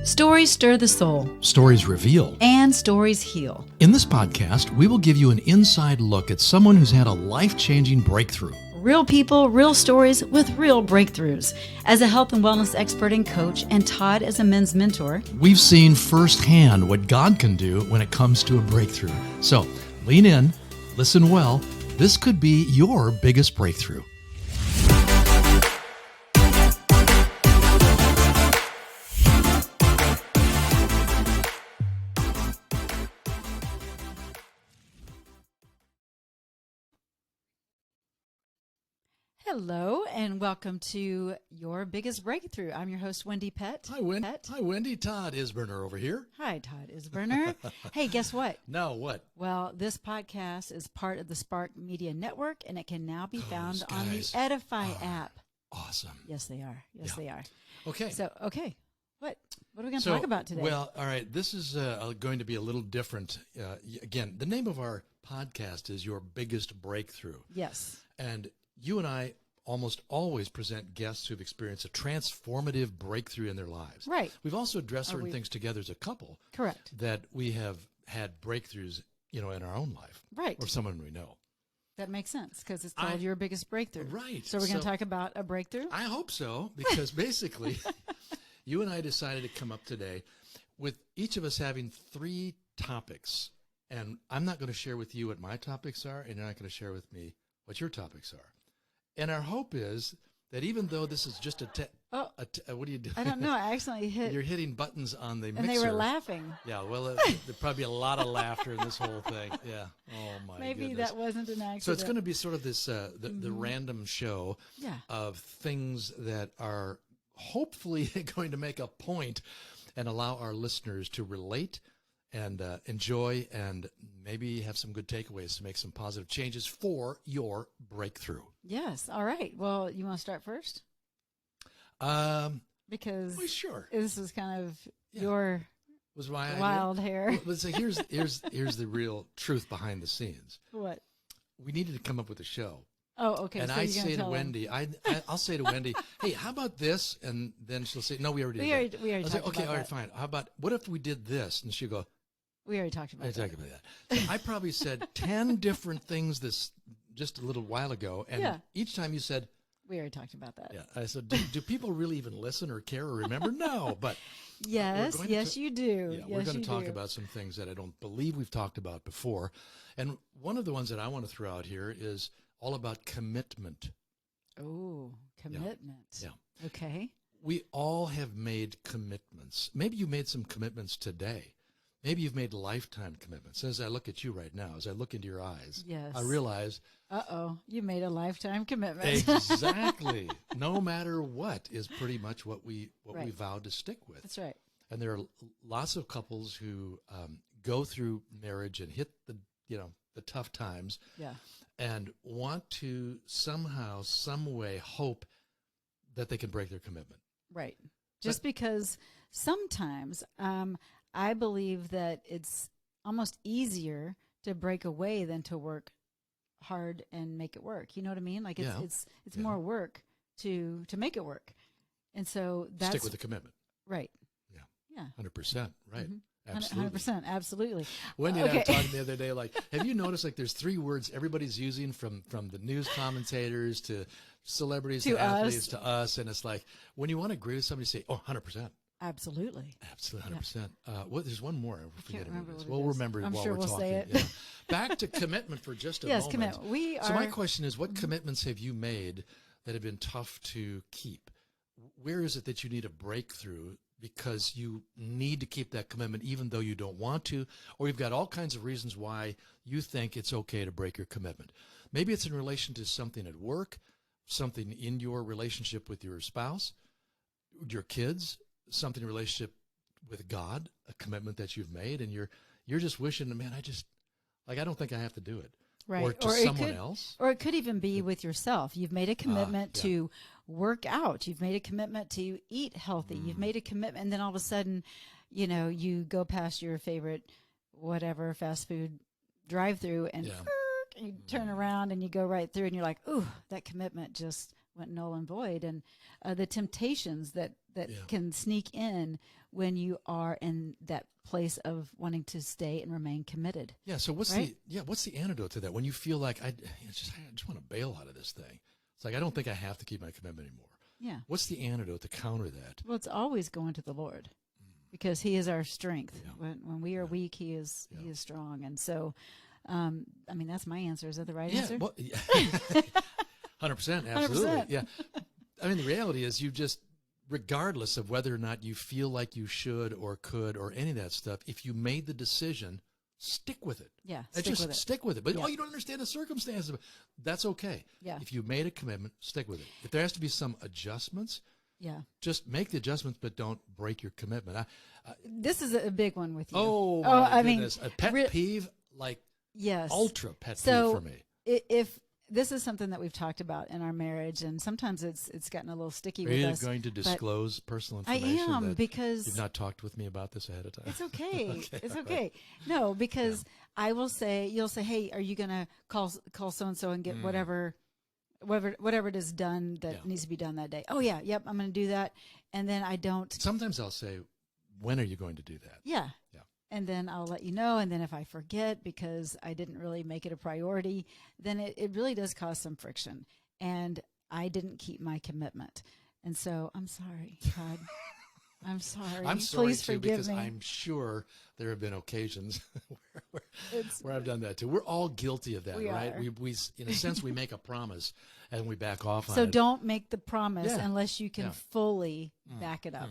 Stories stir the soul. Stories reveal. And stories heal. In this podcast, we will give you an inside look at someone who's had a life-changing breakthrough. Real people, real stories with real breakthroughs. As a health and wellness expert and coach, and Todd as a men's mentor, we've seen firsthand what God can do when it comes to a breakthrough. So lean in, listen well. This could be your biggest breakthrough. hello, and welcome to Your Biggest Breakthrough. I'm your host, Wendie Pett. Hi, Wendie. Todd Isberner over here. Hi, Todd Isberner. Hey, guess what? No, what? Well, this podcast is part of the Spark Media Network, and it can now be found on the Edify app. Awesome. Yes, they are. Yes, they are. Okay. So, okay. What are we going to talk about today? Well, all right. This is going to be a little different. Again, the name of our podcast is Your Biggest Breakthrough. Yes. And you and I almost always present guests who've experienced a transformative breakthrough in their lives. Right. We've also addressed certain things together as a couple. Correct. That we have had breakthroughs, in our own life. Right. Or someone we know. That makes sense because it's called Your Biggest Breakthrough. Right. So we're going to talk about a breakthrough? I hope so, because basically you and I decided to come up today with each of us having 3 topics. And I'm not going to share with you what my topics are, and you're not going to share with me what your topics are. And our hope is that even though this is just what are you doing? I don't know. I accidentally hit. You're hitting buttons on the mixer. And they were laughing. Yeah, well, there'd probably be a lot of laughter in this whole thing. Yeah. Oh, my Maybe goodness. that wasn't an accident. So it's going to be sort of this, the random show of things that are hopefully going to make a point and allow our listeners to relate and enjoy and maybe have some good takeaways to make some positive changes for your breakthrough. Yes. All right. Well, you want to start first? Because sure. This is kind of your wild hair. Well, so here's the real truth behind the scenes. What? We needed to come up with a show. Oh, okay. And so I say to Wendie, I'll say to Wendie, hey, how about this? And then she'll say, no, we already did that. We already talked about okay, all right, that. fine. How about, what if we did this? And she'll go, we already talked about that. Talked about that. So I probably said 10 different things just a little while ago. And each time you said, we already talked about that. Yeah. I said, do people really even listen or care or remember? No, but. Yes, you do. Yeah, we're going to talk about some things that I don't believe we've talked about before. And one of the ones that I want to throw out here is all about commitment. Oh, commitment. Yeah. Okay. We all have made commitments. Maybe you made some commitments today. Maybe you've made lifetime commitments. As I look at you right now, as I look into your eyes, yes. I realize. You made a lifetime commitment. Exactly. No matter what is pretty much what we vowed to stick with. That's right. And there are lots of couples who go through marriage and hit the tough times. Yeah. And want to somehow, some way, hope that they can break their commitment. Right. Just because sometimes I believe that it's almost easier to break away than to work hard and make it work. You know what I mean? Like it's more work to make it work. And so that's stick with the commitment. Right. Yeah. 100%. Right. Mm-hmm. Absolutely. 100%. Absolutely. Wendy and I were talking the other day, like, have you noticed, like, there's 3 words everybody's using from the news commentators to celebrities to athletes to us. And it's like, when you want to agree with somebody, say, 100%. Absolutely. Absolutely, 100%. There's one more. I can't remember what it we'll is. remember I'm while sure we're we'll talking. say it. Yeah. Back to commitment for just a moment. Yes, commitment. So my question is, what commitments have you made that have been tough to keep? Where is it that you need a breakthrough because you need to keep that commitment even though you don't want to, or you've got all kinds of reasons why you think it's okay to break your commitment? Maybe it's in relation to something at work, something in your relationship with your spouse, your kids, something in relationship with God, a commitment that you've made, and you're just wishing, man, I don't think I have to do it. Right. Or to someone else. Or it could even be with yourself. You've made a commitment to work out. You've made a commitment to eat healthy. You've made a commitment, and then all of a sudden, you go past your favorite whatever fast food drive-through and you turn around and you go right through and you're like, ooh, that commitment just went null and void, and the temptations that Yeah. can sneak in when you are in that place of wanting to stay and remain committed. Yeah. So what's Right? what's the antidote to that? When you feel like I just want to bail out of this thing. It's like I don't think I have to keep my commitment anymore. Yeah. What's the antidote to counter that? Well, it's always going to the Lord, because He is our strength. Yeah. When we are weak, He is strong. And so, I mean, that's my answer. Is that the right answer? Well, 100%, absolutely. 100%. Yeah. I mean, the reality is you just, regardless of whether or not you feel like you should or could or any of that stuff, if you made the decision, stick with it. Yeah, Stick with it. But, you don't understand the circumstances. That's okay. Yeah. If you made a commitment, stick with it. If there has to be some adjustments, Yeah. just make the adjustments, but don't break your commitment. This is a big one with you. Oh, my I mean, goodness. A pet peeve, like yes, ultra pet so peeve for me. If this is something that we've talked about in our marriage, and sometimes it's gotten a little sticky Are with you us. going to disclose personal I information? am, that because you've not talked with me about this ahead of time. it's okay. Okay, It's all okay. No, because I will say, you'll say, hey, are you going to call so-and-so and get whatever it is done that needs to be done that day? Oh yeah. Yep. I'm going to do that. And then I don't. Sometimes I'll say, when are you going to do that? Yeah. Yeah. And then I'll let you know. And then if I forget because I didn't really make it a priority, then it really does cause some friction. And I didn't keep my commitment. And so I'm sorry, Todd. I'm sorry. I'm sorry Please too, forgive because me. I'm sure there have been occasions where I've done that too. We're all guilty of that, We right? are. We in a sense, we make a promise and we back off on So it. don't make the promise Yeah. unless you can Yeah. fully back it up.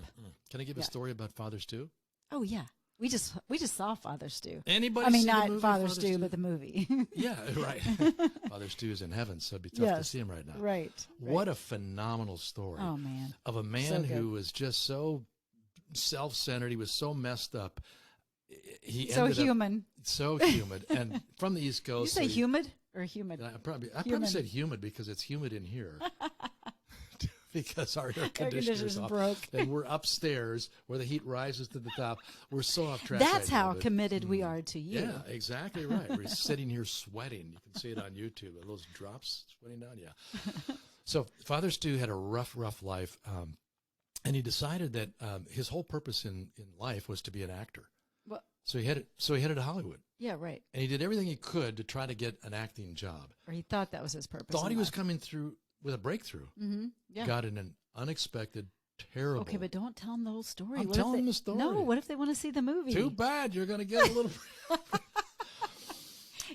Can I give a story about Father Stew? Oh yeah. We just saw Father Stew. Anybody? I mean, see the not movie Father Stew, but the movie. Yeah, right. Father Stew is in heaven, so it'd be tough to Yes. see him right now. Right. What a phenomenal story Oh man. of a man So good. who was just so self-centered. He was so messed up. He So ended up human. so humid, and from the East Did you Coast. say so humid or humid? I probably Human. said humid because it's humid in here. Because our air Air conditioner's conditioner's off, broke. and we're upstairs where the heat rises to the top. We're so off track. That's right now, how but- committed we are to you. Yeah, exactly right. We're sitting here sweating. You can see it on YouTube. Those drops sweating down. Yeah. So Father Stu had a rough life, and he decided that his whole purpose in life was to be an actor. Well, So he headed to Hollywood, yeah, right. and he did everything he could to try to get an acting job. Or he thought that was his purpose. Thought in he was life. coming through with a breakthrough. Mm-hmm. Yeah. Got in an unexpected, terrible. Okay, but don't tell them the whole story. I'm What if telling they- them the story. No, what if they want to see the movie? Too bad. You're going to get a little.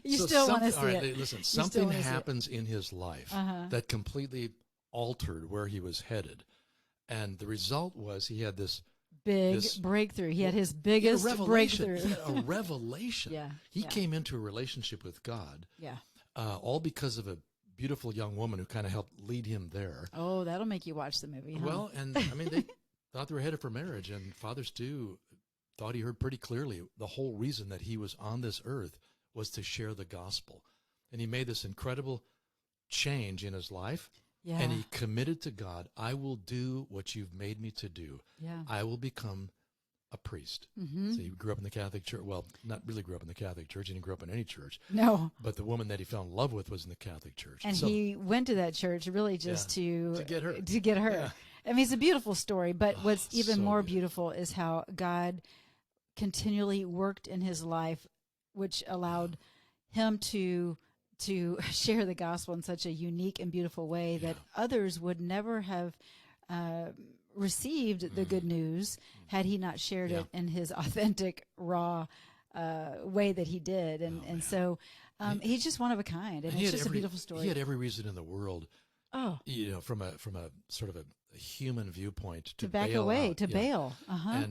You So still want to something- see all right, it. Listen, still something wanna see it. happens in his life that completely altered where he was headed, and the result was he had this Big this- breakthrough. He had his he had a biggest revelation. breakthrough. He had a revelation. Yeah, He yeah. came into a relationship with God, Yeah. all because of a beautiful young woman who kind of helped lead him there. Oh, that'll make you watch the movie. Huh? Well, and I mean, they thought they were headed for marriage, and Father Stu thought he heard pretty clearly the whole reason that he was on this earth was to share the gospel. And he made this incredible change in his life, yeah. and he committed to God, I will do what you've made me to do. Yeah. I will become a priest. Mm-hmm. So he grew up in the Catholic Church. Well, not really grew up in the Catholic Church. He didn't grow up in any church. No. But the woman that he fell in love with was in the Catholic Church. And So- he went to that church really just to get her. To get her. Yeah. I mean, it's a beautiful story, but what's even so more good. beautiful is how God continually worked in his life, which allowed him to share the gospel in such a unique and beautiful way that others would never have received the good news had he not shared it in his authentic, raw way that he did. And so he's just one of a kind, and he it's had just a beautiful story. He had every reason in the world, Oh, you know, from a sort of a human viewpoint to back bail away, out, to yeah. bail. Uh-huh.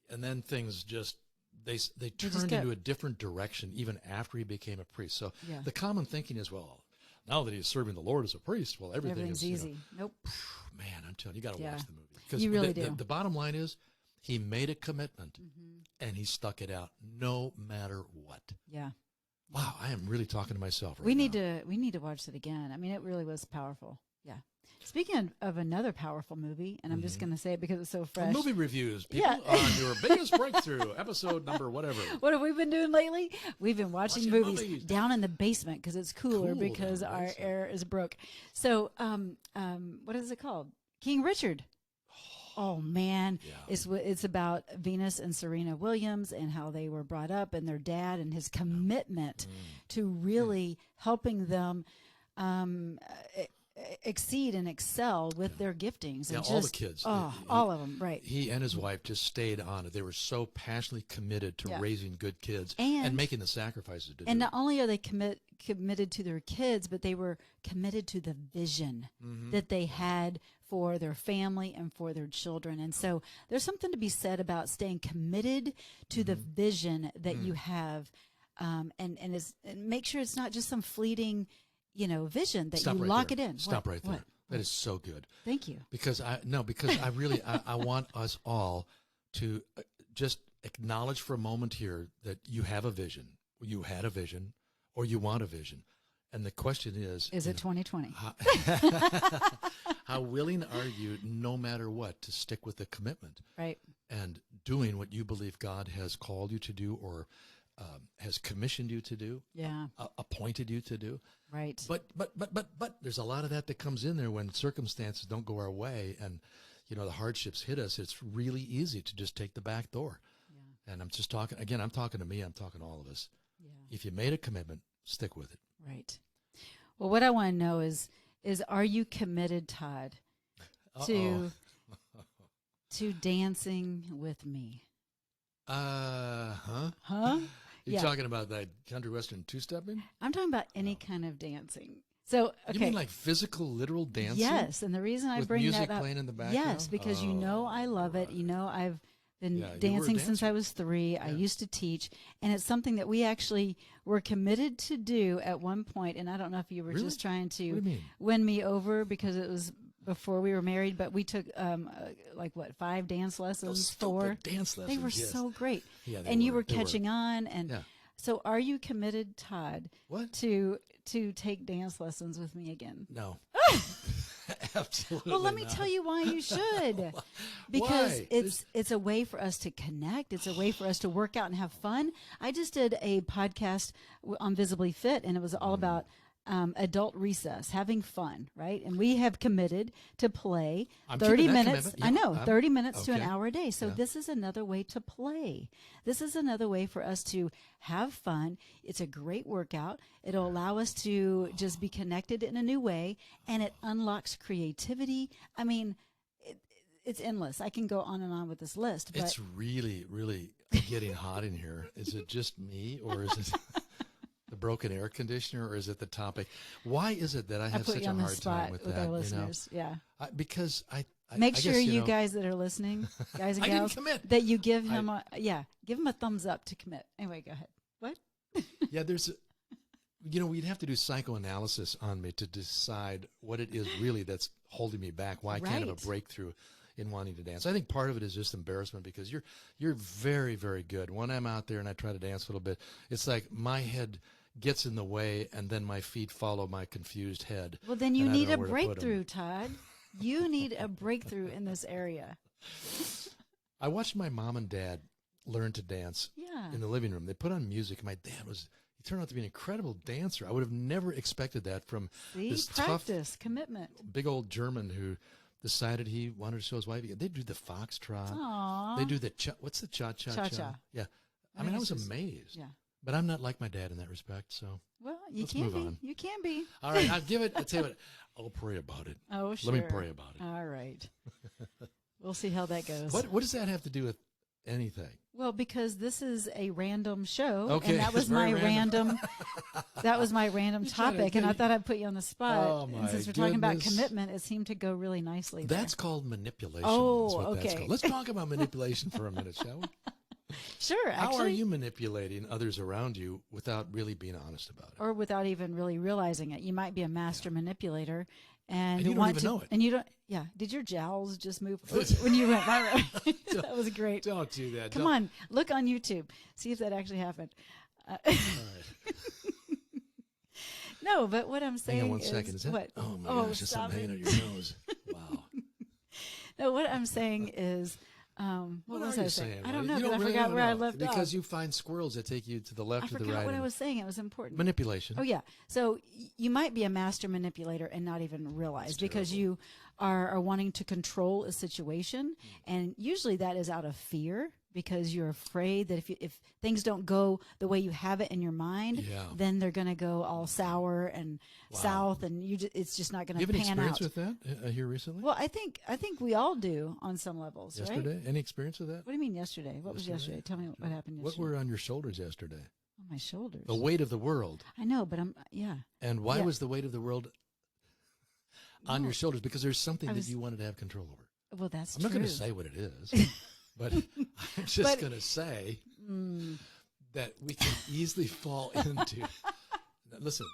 And then things just they just turned got- into a different direction even after he became a priest. So Yeah. the common thinking is, well, now that he's serving the Lord as a priest, well, everything Everything's is, you know, easy. Nope. man, I'm telling you, you got to Yeah. watch the movie. 'Cause You really the do. The bottom line is he made a commitment Mm-hmm. and he stuck it out no matter what. Yeah. Wow, I am really talking to myself right We now. need to watch it again. I mean, it really was powerful. Yeah. Speaking of another powerful movie, and I'm just going to say it because it's so fresh. Movie reviews, people, on your biggest breakthrough, episode number whatever. What have we been doing lately? We've been watching movies down in the basement because it's cooler because our air is broke. So, what is it called? King Richard. Oh man, it's about Venus and Serena Williams and how they were brought up and their dad and his commitment to really helping them exceed and excel with their giftings. Yeah, and all the kids. All of them, right. He and his wife just stayed on it. They were so passionately committed to raising good kids and making the sacrifices to do it. And not only are they committed to their kids, but they were committed to the vision that they had for their family and for their children. And so there's something to be said about staying committed to the vision that you have, and make sure it's not just some fleeting vision that you lock it in. Stop right there. That is so good. Thank you. Because I really, I want us all to just acknowledge for a moment here that you have a vision, you had a vision, or you want a vision. And the question is it 2020? How willing are you, no matter what, to stick with the commitment? Right. And doing what you believe God has called you to do or has commissioned you to do, appointed you to do. Right. But there's a lot of that comes in there when circumstances don't go our way and, the hardships hit us. It's really easy to just take the back door. Yeah. And I'm just talking, again, I'm talking to me, I'm talking to all of us. Yeah. If you made a commitment, stick with it. Right. Well, what I want to know is are you committed, Todd, to dancing with me? Huh? You're talking about that country western two-stepping? I'm talking about any kind of dancing. So, okay. You mean like physical, literal dancing? Yes, and the reason I bring that up. With music playing in the background? Yes, because I love it. I've been dancing since I was 3. Yeah. I used to teach, and it's something that we actually were committed to do at one point, and I don't know if you were just trying to win me over because it was before we were married, but we took 5 dance lessons, 4 dance lessons. They were so great. Yeah, you were catching on, and so are you committed, Todd, to take dance lessons with me again? No. Absolutely. Well, let me tell you why you should. Because it's a way for us to connect. It's a way for us to work out and have fun. I just did a podcast on Visibly Fit, and it was all about adult recess, having fun, right? And we have committed to play 30 minutes. I know, 30 minutes to an hour a day. So this is another way to play. This is another way for us to have fun. It's a great workout. It'll allow us to just be connected in a new way, and it unlocks creativity. I mean, it's endless. I can go on and on with this list. But it's really, really getting hot in here. Is it just me, or is it the broken air conditioner, or is it the topic? Why is it that I have such a hard time with that? Our listeners, because I make sure you guys that are listening, guys and gals, that you give him give him a thumbs up to commit. Anyway, go ahead. What? Yeah, there's, we'd have to do psychoanalysis on me to decide what it is really that's holding me back. Why I can't have a breakthrough in wanting to dance. I think part of it is just embarrassment because you're very, very good. When I'm out there and I try to dance a little bit, it's like my head gets in the way and then my feet follow my confused head. Well, then you need a breakthrough, Todd. You need a breakthrough in this area. I watched my mom and dad learn to dance in the living room. They put on music. My dad he turned out to be an incredible dancer. I would have never expected that from this practice, tough, commitment, big old German who decided he wanted to show his wife. They do the foxtrot. Aww. They do the what's the cha-cha-cha? Yeah. I mean, I was amazed. Yeah. But I'm not like my dad in that respect, so let's move on. You can be. All right, I'll tell you what, I'll pray about it. Oh, sure. Let me pray about it. All right. We'll see how that goes. What does that have to do with anything? Well, because this is a random show, okay, and that was my random. That was my random topic, and I thought I'd put you on the spot. Oh my and since we're talking about commitment, it seemed to go really nicely. That's called manipulation. Oh, okay. That's called. Let's talk about manipulation for a minute, shall we? Sure. Actually, how are you manipulating others around you without really being honest about it, or without even really realizing it? You might be a master manipulator, and you don't even know it. And you don't. Yeah. Did your jowls just move when you went viral? That was great. Don't do that. Come on, look on YouTube. See if that actually happened. All right. No, but what I'm saying Hang on one is second. Is that? what? Oh my gosh, there's stop something it. hanging on your nose. Wow. No, what I'm saying is, what was are I you saying? saying? I don't Well, know, you because I really forgot don't where I know. left off. Because you find squirrels that take you to the left I or the forgot right. what I and was saying. It was important. Manipulation. Oh, yeah. So you might be a master manipulator and not even realize, because you are wanting to control a situation. And usually that is out of fear, because you're afraid that if things don't go the way you have it in your mind, then they're going to go all sour and south, and it's just not going to pan out. You have any experience with that here recently? Well, I think we all do on some levels, right? Yesterday? Any experience with that? What do you mean yesterday? What was yesterday? Tell me what happened yesterday. What were on your shoulders yesterday? On my shoulders. The weight of the world. I know, but yeah. And why was the weight of the world on your shoulders? Because there's something that you wanted to have control over. Well, that's I'm true. not going to say what it is, but I'm just going to say that we can easily fall into. Listen,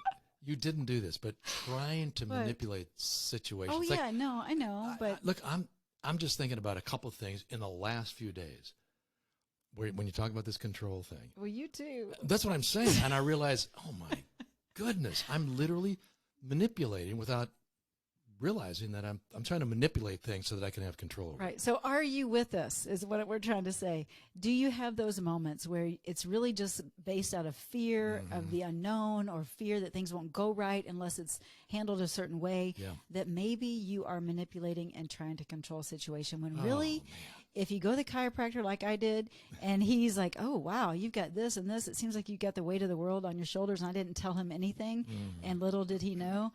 you didn't do this, but trying to manipulate situations. Oh yeah, no, I know, but look, I'm just thinking about a couple of things in the last few days. When you talk about this control thing. Well, you too. That's what I'm saying, and I realize, oh my goodness, I'm literally manipulating without realizing that I'm trying to manipulate things so that I can have control over it. Right. So are you with us is what we're trying to say. Do you have those moments where it's really just based out of fear of the unknown, or fear that things won't go right unless it's handled a certain way, that maybe you are manipulating and trying to control a situation when really, if you go to the chiropractor like I did, and he's like, oh, wow, you've got this and this. It seems like you've got the weight of the world on your shoulders. And I didn't tell him anything. And little did he know,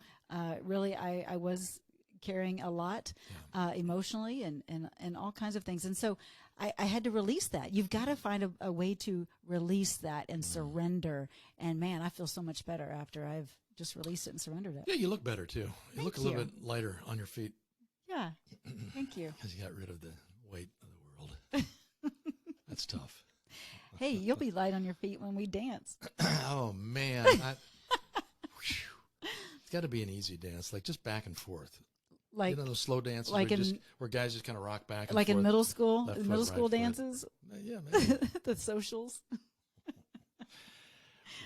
really, I was carrying a lot emotionally and all kinds of things. And so I had to release that. You've got to find a way to release that and surrender. And, man, I feel so much better after I've just released it and surrendered it. Yeah, you look better, too. You look a little bit lighter on your feet. Yeah. Thank you. Because you got rid of the weight of the world. That's tough. Hey, you'll be light on your feet when we dance. Oh, man. It's got to be an easy dance, like just back and forth. Like, those slow dances like where guys just kind of rock back and like forth. in middle school, left middle foot, school right foot. dances, Yeah, maybe. the socials,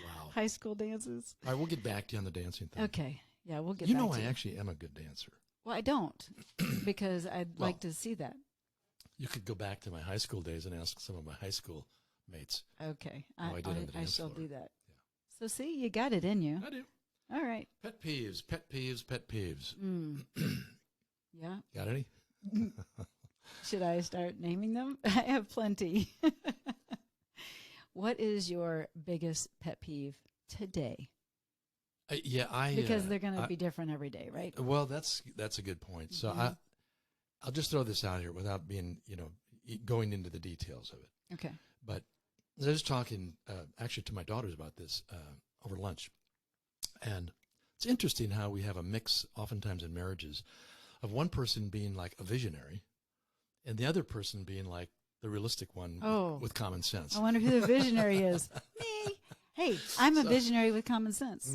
Wow. high school dances. All right, we'll get back to you on the dancing thing. Okay. Yeah, we'll get You back know to I you. actually am a good dancer. Well, I don't, because I'd like to see that. You could go back to my high school days and ask some of my high school mates. Okay. I did on the I dance shall floor. do that. So see, you got it in you. I do. All right. Pet peeves, pet peeves, pet peeves. Yeah. Got any? Should I start naming them? I have plenty. What is your biggest pet peeve today? Because they're going to be different every day, right? Well, that's a good point. So I'll just throw this out here without being, going into the details of it. Okay. But I was talking actually to my daughters about this over lunch. And it's interesting how we have a mix oftentimes in marriages of one person being like a visionary and the other person being like the realistic one with common sense. I wonder who the visionary is. Me. Hey, I'm a visionary with common sense.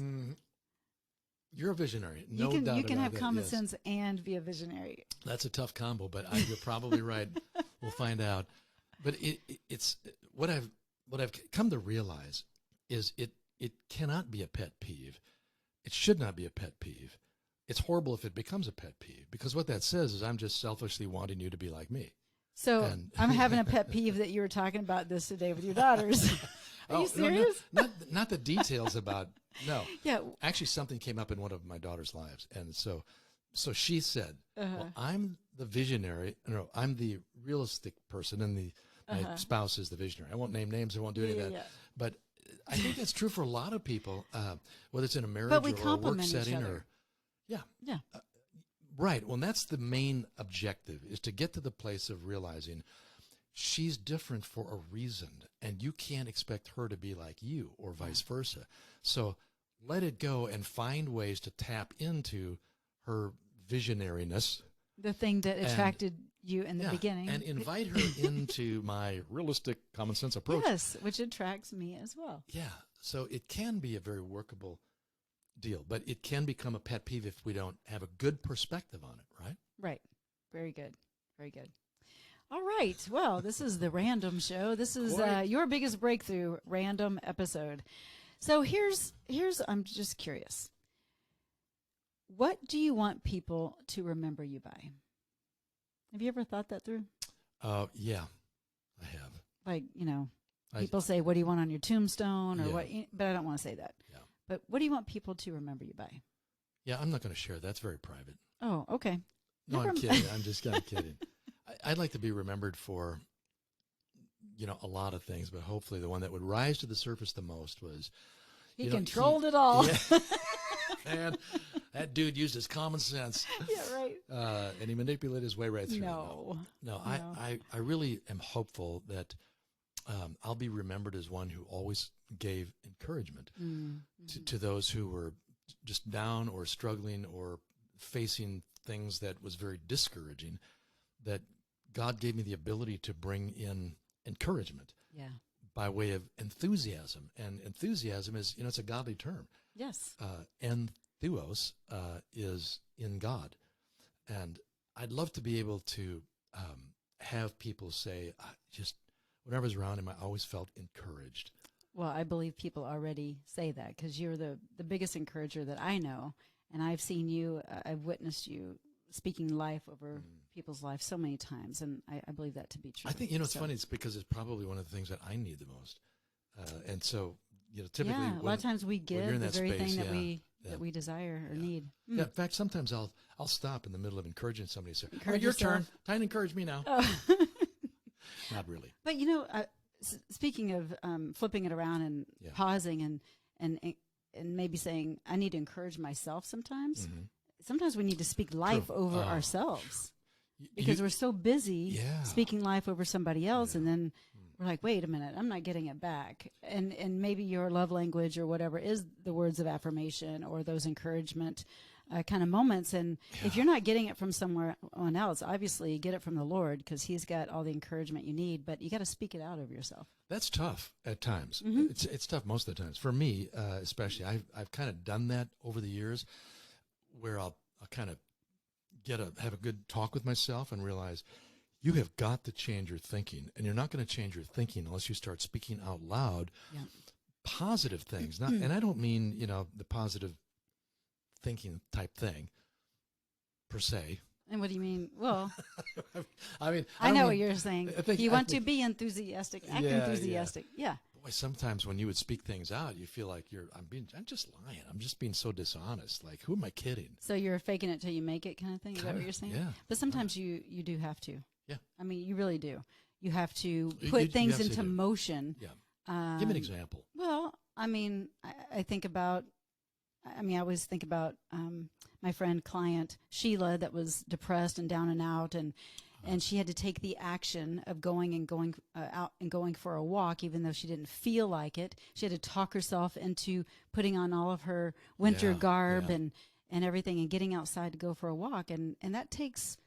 You're a visionry. No doubt you can about have that, common yes. sense and be a visionary. That's a tough combo, but you're probably right. We'll find out. But it's what I've come to realize is it cannot be a pet peeve. It should not be a pet peeve. It's horrible if it becomes a pet peeve, because what that says is I'm just selfishly wanting you to be like me. So I'm having a pet peeve that you were talking about this today with your daughters. Are you serious? No, not the details about. No. Yeah. Actually, something came up in one of my daughter's lives, and so she said, "Well, I'm the visionary. No, I'm the realistic person, and my spouse is the visionary. I won't name names. I won't do any of that. Yeah. But I think that's true for a lot of people, whether it's in a marriage But we or a work complement each setting, other. or Yeah. right. Well, that's the main objective, is to get to the place of realizing she's different for a reason, and you can't expect her to be like you, or vice versa. So let it go and find ways to tap into her visionariness. The thing that attracted you in the beginning. And invite her into my realistic common sense approach. Yes, which attracts me as well. Yeah. So it can be a very workable deal, but it can become a pet peeve if we don't have a good perspective on it, right? Right. Very good. Very good. All right. Well, this is the random show. This is your biggest breakthrough random episode. So here's I'm just curious. What do you want people to remember you by? Have you ever thought that through? Yeah, I have. Like, people say, what do you want on your tombstone or Yeah. what? But I don't want to say that. Yeah. But what do you want people to remember you by? Yeah, I'm not going to share. That's very private. Oh, okay. No, I'm kidding. I'm kidding. I'd like to be remembered for, a lot of things, but hopefully the one that would rise to the surface the most was he controlled it all. Yeah. Man, that dude used his common sense. Yeah, right. And he manipulated his way right through. No. I really am hopeful that I'll be remembered as one who always gave encouragement to those who were just down or struggling or facing things that was very discouraging, that God gave me the ability to bring in encouragement by way of enthusiasm. And enthusiasm is, it's a godly term. Yes. Entheos is in God. And I'd love to be able to have people say, when I was around him, I always felt encouraged. Well, I believe people already say that because you're the biggest encourager that I know. And I've seen you, I've witnessed you speaking life over people's lives so many times. And I believe that to be true. I think, it's funny. It's because it's probably one of the things that I need the most. And so, typically. A lot of times we give the very space, thing that we desire or need. Yeah, in fact, sometimes I'll stop in the middle of encouraging somebody and say, Encourage your yourself. turn. Time to encourage me now. Oh. Not really. But, speaking of flipping it around and pausing and maybe saying, I need to encourage myself sometimes. Mm-hmm. Sometimes we need to speak life over ourselves because we're so busy speaking life over somebody else. And then we're like, wait a minute, I'm not getting it back. And maybe your love language or whatever is the words of affirmation or those encouragement kind of moments. And if you're not getting it from someone else, obviously get it from the Lord because he's got all the encouragement you need, but you got to speak it out over yourself. That's tough at times. Mm-hmm. It's tough most of the times. For me, especially, I've kind of done that over the years where I'll kind of have a good talk with myself and realize you have got to change your thinking, and you're not going to change your thinking unless you start speaking out loud positive things. Not, and I don't mean, the positive thinking type thing per se. And what do you mean? Well, I know what you're saying. You want to be enthusiastic, act enthusiastic. Yeah. Boy, sometimes when you would speak things out, you feel like I'm just lying. I'm just being so dishonest. Like, who am I kidding? So you're faking it till you make it kind of thing? Is that what you're saying? Yeah. But sometimes you do have to. Yeah. I mean, you really do. You have to put things into motion. Yeah. Give me an example. Well, I think about, I always think about my friend, client, Sheila, that was depressed and down and out, and she had to take the action of going out and going for a walk, even though she didn't feel like it. She had to talk herself into putting on all of her winter garb and everything and getting outside to go for a walk. And that takes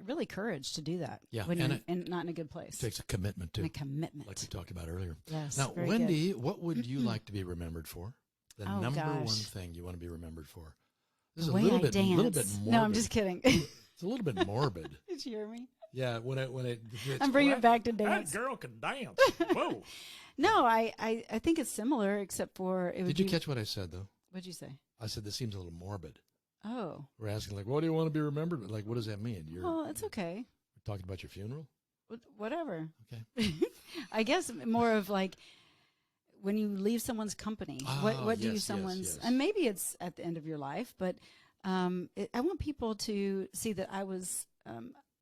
really courage to do that. Yeah. When you're not in a good place. It takes a commitment too. And a commitment. Like we talked about earlier. Yes. Now, Wendie, what would you like to be remembered for? The number one thing you want to be remembered for? This is a little bit morbid. No, I'm just kidding. It's a little bit morbid. Did you hear me? Yeah, I'm bringing it back to dance. That girl can dance. Whoa. No, I think it's similar, except for it would Did you catch what I said though? What'd you say? I said this seems a little morbid. Oh. We're asking like, what do you want to be remembered? Like, what does that mean? Well, it's okay. We're talking about your funeral. Whatever. Okay. I guess more of like when you leave someone's company. What do you someone's? And maybe it's at the end of your life, but I want people to see that I was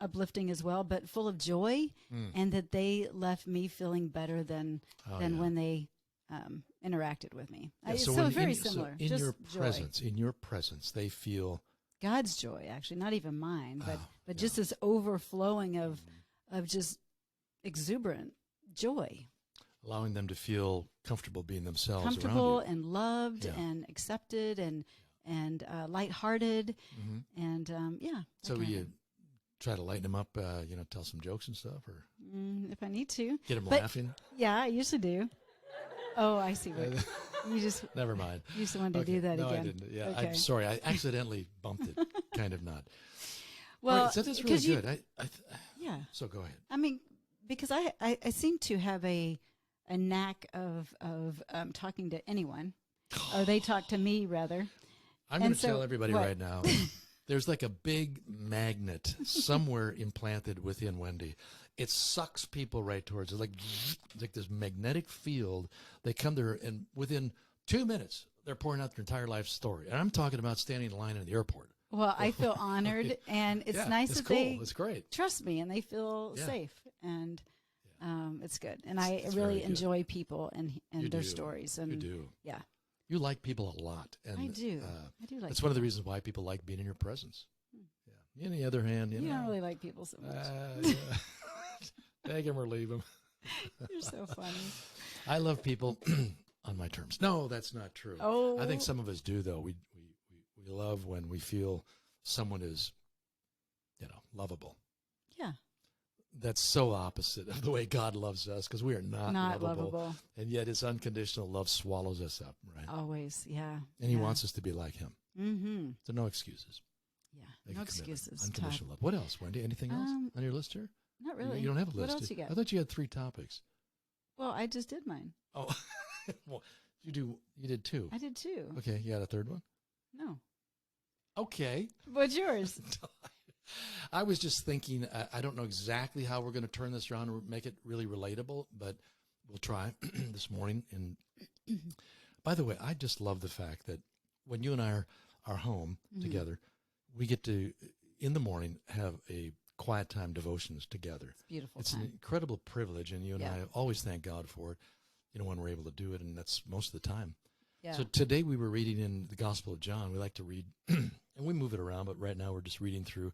uplifting as well, but full of joy, and that they left me feeling better than when they interacted with me. Yeah, so very similar. So in just your presence, they feel God's joy. Actually, not even mine, but just this overflowing of just exuberant joy. Allowing them to feel comfortable being themselves, comfortable around you. And loved and accepted and lighthearted, and So you try to lighten them up, tell some jokes and stuff, or if I need to, get them laughing. Yeah, I usually do. Oh, I see what you just. Never mind. You just wanted to do that no, again. I didn't. Yeah, okay. I'm sorry. I accidentally bumped it. Kind of not. Well, right, so that's really good. Yeah. So go ahead. I mean, because I seem to have a knack of talking to anyone, or they talk to me rather. I'm going And to tell so- everybody what? right now, there's like a big magnet somewhere implanted within Wendy. It sucks people right towards it. It's like this magnetic field. They come there, and within 2 minutes, they're pouring out their entire life story. And I'm talking about standing in line in the airport. Well, I feel honored, and it's Yeah, nice it's that cool. they It's great. trust me and they feel Yeah. safe, and it's good. And I it's very really good. enjoy people and You their do. stories. And You do. yeah, You like people a lot. And I do. I do like. that's one of the reasons why people like being in your presence. Yeah. On the other hand, You don't really like people so much. yeah. Take him or leave him. You're so funny. I love people on my terms. No, that's not true. Oh, I think some of us do, though. We love when we feel someone is, lovable. Yeah, That's so opposite of the way God loves us, because we are not lovable. And yet his unconditional love swallows us up, right? Always, yeah. And he wants us to be like him. Mm-hmm. So no excuses. Yeah, Make no a commitment. excuses. Unconditional love. What else, Wendy? Anything else on your list here? Not really. You don't have a list. What else do you got? I thought you had 3 topics. Well, I just did mine. Oh, well, you did 2. I did too. Okay, you had a 3rd one? No. Okay. What's yours? I was just thinking, I don't know exactly how we're going to turn this around and make it really relatable, but we'll try this morning. And by the way, I just love the fact that when you and I are home together, we get to, in the morning, have a quiet time devotions together. It's beautiful. It's time. an incredible privilege, and you and I always thank God for it, when we're able to do it, and that's most of the time. Yeah. So today we were reading in the Gospel of John. We like to read, and we move it around, but right now we're just reading through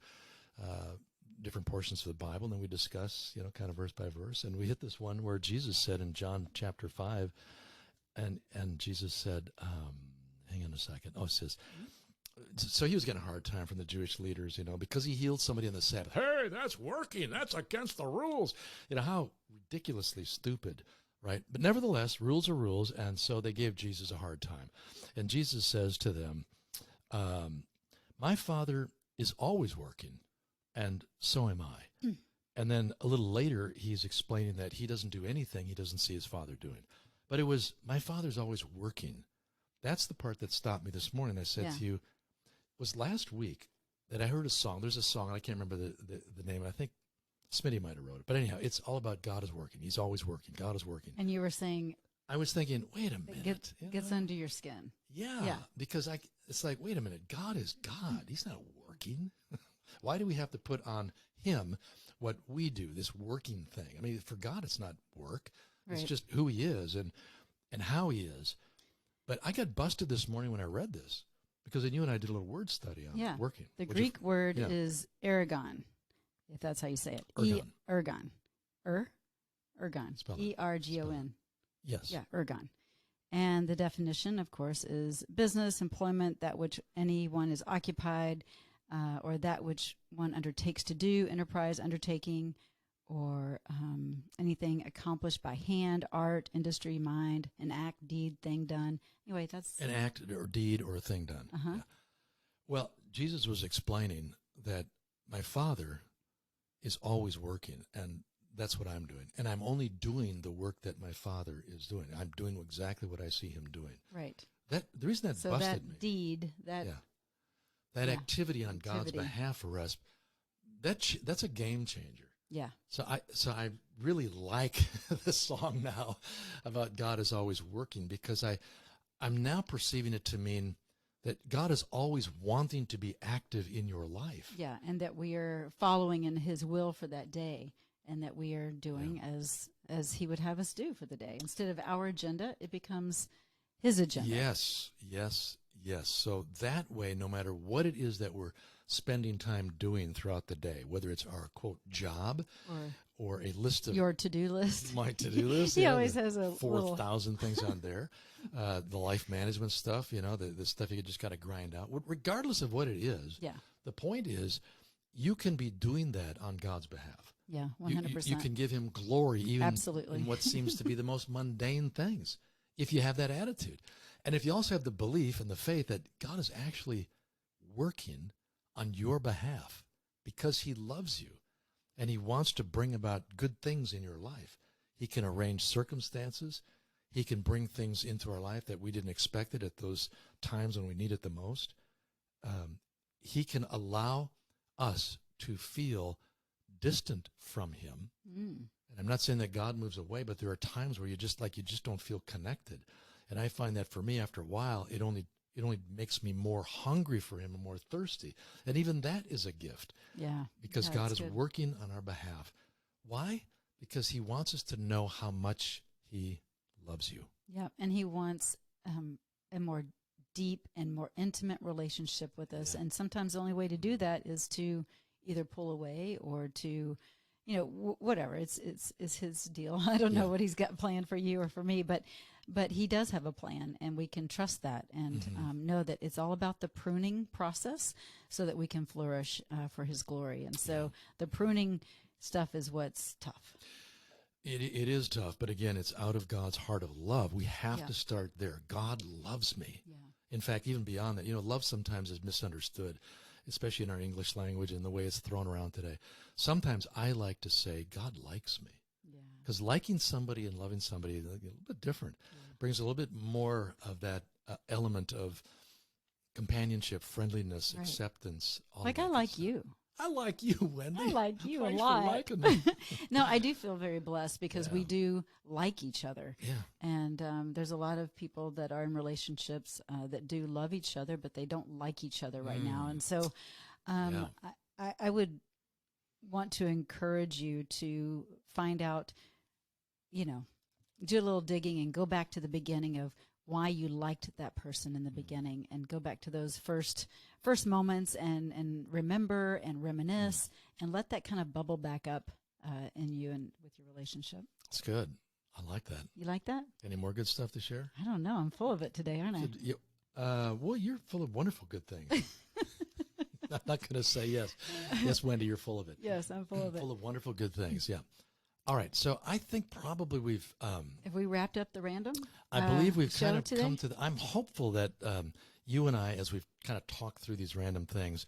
different portions of the Bible, and then we discuss, kind of verse by verse. And we hit this one where Jesus said in John chapter 5, and Jesus said, hang on a second. Oh, it says, so he was getting a hard time from the Jewish leaders, because he healed somebody on the Sabbath. Hey, that's working. That's against the rules. How ridiculously stupid, right? But nevertheless, rules are rules, and so they gave Jesus a hard time. And Jesus says to them, my Father is always working, and so am I. And then a little later, he's explaining that he doesn't do anything he doesn't see his Father doing. But it was, my Father's always working. That's the part that stopped me this morning. I said to you, was last week that I heard a song. There's a song, I can't remember the name. I think Smitty might have wrote it. But anyhow, it's all about God is working. He's always working. God is working. And you were saying I was thinking, wait a minute. gets under your skin. Yeah, because it's like, wait a minute. God is God. He's not working. Why do we have to put on him what we do, this working thing? I mean, for God, it's not work. It's Right. just who he is and how he is. But I got busted this morning when I read this, because then you and I did a little word study on working. The Would Greek word yeah. is ergon, if that's how you say it. Ergon. Ergon. Ergon. Spell it. ERGON. Yes. Yeah, ergon. And the definition, of course, is business, employment, that which anyone is occupied, or that which one undertakes to do, enterprise, undertaking, or anything accomplished by hand, art, industry, mind, an act, deed, thing done. Anyway, that's An act or deed or a thing done. Yeah. Well, Jesus was explaining that my Father is always working, and that's what I'm doing. And I'm only doing the work that my Father is doing. I'm doing exactly what I see him doing. right. The reason that So busted that me. deed, that That yeah, activity on God's activity. behalf for us, that's a game changer. yeah, So I really like the song now about God is always working, because I'm now perceiving it to mean that God is always wanting to be active in your life. yeah, and that we are following in His will for that day, and that we are doing as He would have us do for the day. Instead of our agenda, it becomes His agenda. Yes. So that way, no matter what it is that we're spending time doing throughout the day, whether it's our, quote, job or a list of Your to-do list. my to-do list. He always has a 4,000 things on there. The life management stuff, the stuff you just got to grind out. Regardless of what it is, Yeah, the point is you can be doing that on God's behalf. yeah, You- 100%. You can give him glory even Absolutely. in what seems to be the most mundane things, if you have that attitude. And if you also have the belief and the faith that God is actually working on your behalf because he loves you and he wants to bring about good things in your life. He can arrange circumstances. He can bring things into our life that we didn't expect it at those times when we need it the most. He can allow us to feel distant from him. And I'm not saying that God moves away, but there are times where you just don't feel connected. And I find that for me, after a while, it only makes me more hungry for him and more thirsty. And even that is a gift. Yeah. Because Yeah, God that's is good. working on our behalf. Why? Because he wants us to know how much he loves you. Yeah. And he wants a more deep and more intimate relationship with us. Yeah. And sometimes the only way to do that is to either pull away or to, whatever. It's his deal. I don't know what he's got planned for you or for me, but he does have a plan, and we can trust that and know that it's all about the pruning process so that we can flourish for his glory. And so the pruning stuff is what's tough. It is tough, but again, it's out of God's heart of love. We have to start there. God loves me. Yeah. In fact, even beyond that, love sometimes is misunderstood, especially in our English language and the way it's thrown around today. Sometimes I like to say, God likes me. Because liking somebody and loving somebody is a little bit different. Brings a little bit more of that element of companionship, friendliness, acceptance. Like I like you. I like you, Wendy. I like you Thanks a lot. for liking me. No, I do feel very blessed because we do like each other. Yeah. And there's a lot of people that are in relationships that do love each other, but they don't like each other right now. And so I would want to encourage you to find out, do a little digging and go back to the beginning of why you liked that person in the beginning, and go back to those first moments and remember and reminisce and let that kind of bubble back up in you and with your relationship. It's good. I like that. You like that? Any more good stuff to share? I don't know. I'm full of it today, aren't I? Well, you're full of wonderful good things. I'm not going to say yes. Yes, Wendy, you're full of it. Yes, I'm full of it. Full of wonderful good things, yeah. All right, so I think probably we've... Have we wrapped up the random I believe we've show kind of today? come to I'm hopeful that you and I, as we've kind of talked through these random things,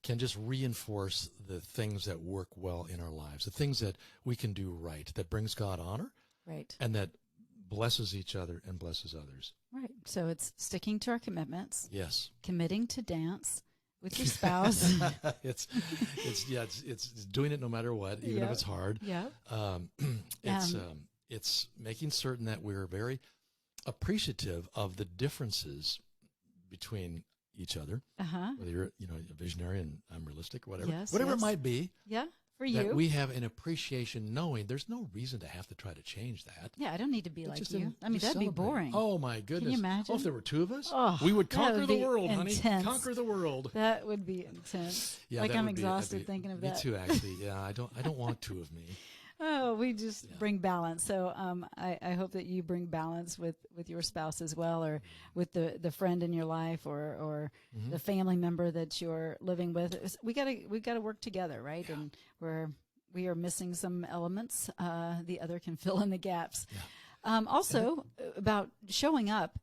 can just reinforce the things that work well in our lives, the things that we can do right, that brings God honor, Right. and that blesses each other and blesses others. Right. So it's sticking to our commitments, Yes. committing to dance with your spouse. it's doing it no matter what, even if it's hard. Yeah. It's making certain that we're very appreciative of the differences between each other. Whether you're a visionary and I'm realistic, or whatever, Yes, whatever yes. it might be. Yeah. For That you. we have an appreciation, knowing there's no reason to have to try to change that. Yeah, I don't need to be like Just you. I mean, just that'd be celebrate. boring. Oh my goodness! Can you imagine? Oh, if there were two of us, Oh, we would that conquer would the be world, honey. intense. Conquer the world. That would be intense. Yeah, like that I'm would be- exhausted that'd be- thinking of me that. too, actually. Yeah, I don't want two of me. Oh, we just bring balance. So I hope that you bring balance with your spouse as well, or with the friend in your life, or the family member that you're living with. We gotta work together, right? Yeah. And we are missing some elements. The other can fill in the gaps. Yeah. Also about showing up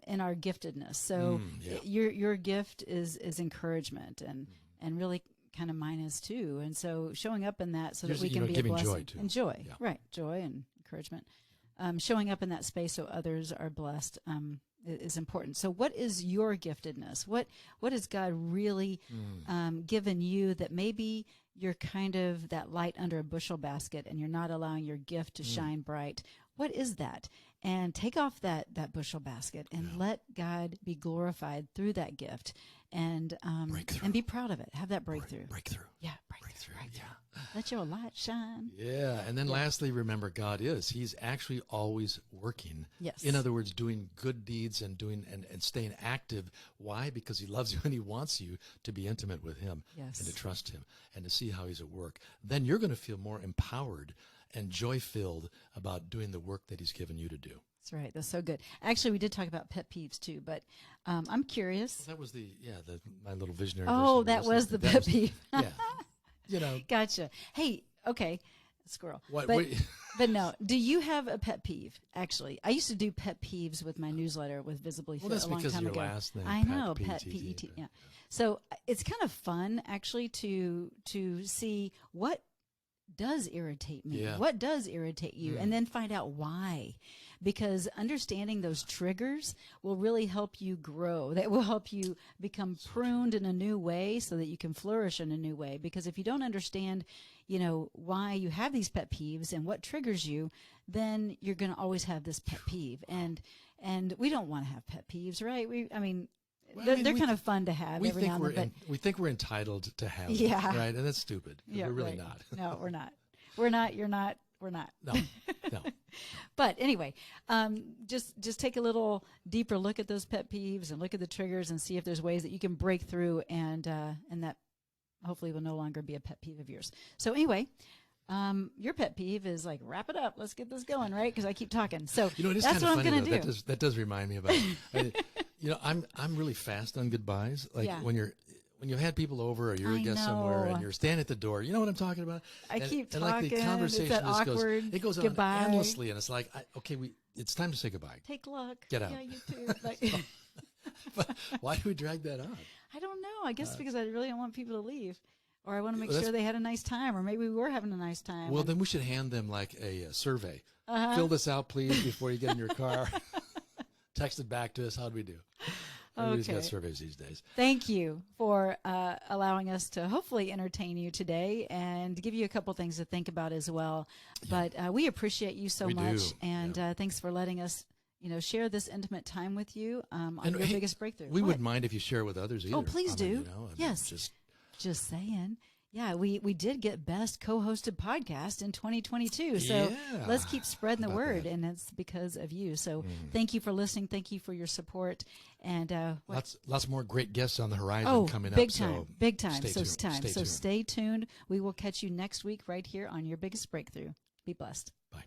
in our giftedness. So your gift is encouragement, and really kind of mine is too. And so showing up in that so that we can be a giving blessing. joy too. And joy, Yeah. right? Joy and encouragement. Showing up in that space so others are blessed is important. So what is your giftedness? What has God really given you that maybe you're kind of that light under a bushel basket and you're not allowing your gift to shine bright? What is that? And take off that bushel basket and let God be glorified through that gift, and Breakthrough. and be proud of it. Have that breakthrough. Breakthrough. Yeah, breakthrough. Yeah. Let your light shine. Yeah, and then lastly, remember, He's actually always working. Yes. In other words, doing good deeds and doing and staying active. Why? Because he loves you and he wants you to be intimate with him Yes. and to trust him and to see how he's at work. Then you're going to feel more empowered and joy-filled about doing the work that he's given you to do. That's right. That's so good. Actually, we did talk about pet peeves too, but I'm curious. That was my little visionary. Oh, version that of was the that pet peeve. Yeah. Gotcha. Hey, okay, squirrel. What? But, but no, do you have a pet peeve? Actually, I used to do pet peeves with my newsletter with Visibly Fit that's a long because of time your ago. last name, I Pet, know, P-E-T-T, pet P-E-T. yeah. Yeah. So it's kind of fun actually to see what does irritate me? Yeah. What does irritate you? And then find out why. Because understanding those triggers will really help you grow. That will help you become pruned in a new way so that you can flourish in a new way. Because if you don't understand, why you have these pet peeves and what triggers you, then you're going to always have this pet peeve. And we don't want to have pet peeves, right? They're kind of fun to have every now and then. We think we're entitled to have them, Yeah. right? And that's stupid. Yeah, we're really right. not. No, we're not. We're not. You're not. We're not. No. But anyway, just take a little deeper look at those pet peeves and look at the triggers and see if there's ways that you can break through and that hopefully will no longer be a pet peeve of yours. So anyway, your pet peeve is like, wrap it up. Let's get this going, right? Because I keep talking. So it is that's kind what of I'm funny, going to do. That does remind me about I'm really fast on goodbyes. Like when you've had people over or you're a guest somewhere and you're standing at the door, you know what I'm talking about? I keep talking. And like the conversation it's that just awkward goes on goodbye. endlessly, and it's like, it's time to say goodbye. Take luck. Get out. Yeah, you too. Like, But why do we drag that on? I don't know. I guess because I really don't want people to leave. Or I want to make sure they had a nice time, or maybe we were having a nice time. Well, then we should hand them like a survey. Fill this out, please, before you get in your car. Text it back to us. How'd we do? Everybody's got surveys these days. Thank you for allowing us to hopefully entertain you today and give you a couple things to think about as well. Yeah. But we appreciate you so much, and thanks for letting us share this intimate time with you on your biggest breakthrough. We wouldn't mind if you share with others either. Oh, please do. Yes. Just saying. Yeah, we did get Best Co-Hosted Podcast in 2022. So let's keep spreading the word, and it's because of you. So thank you for listening. Thank you for your support. And lots more great guests on the horizon coming up. Big time. So stay tuned. We will catch you next week right here on Your Biggest Breakthrough. Be blessed. Bye.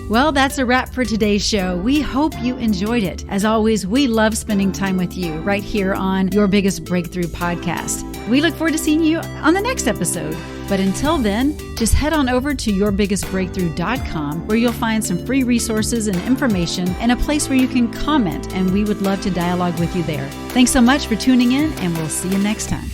Well, that's a wrap for today's show. We hope you enjoyed it. As always, we love spending time with you right here on Your Biggest Breakthrough podcast. We look forward to seeing you on the next episode. But until then, just head on over to yourbiggestbreakthrough.com where you'll find some free resources and information and a place where you can comment, and we would love to dialogue with you there. Thanks so much for tuning in, and we'll see you next time.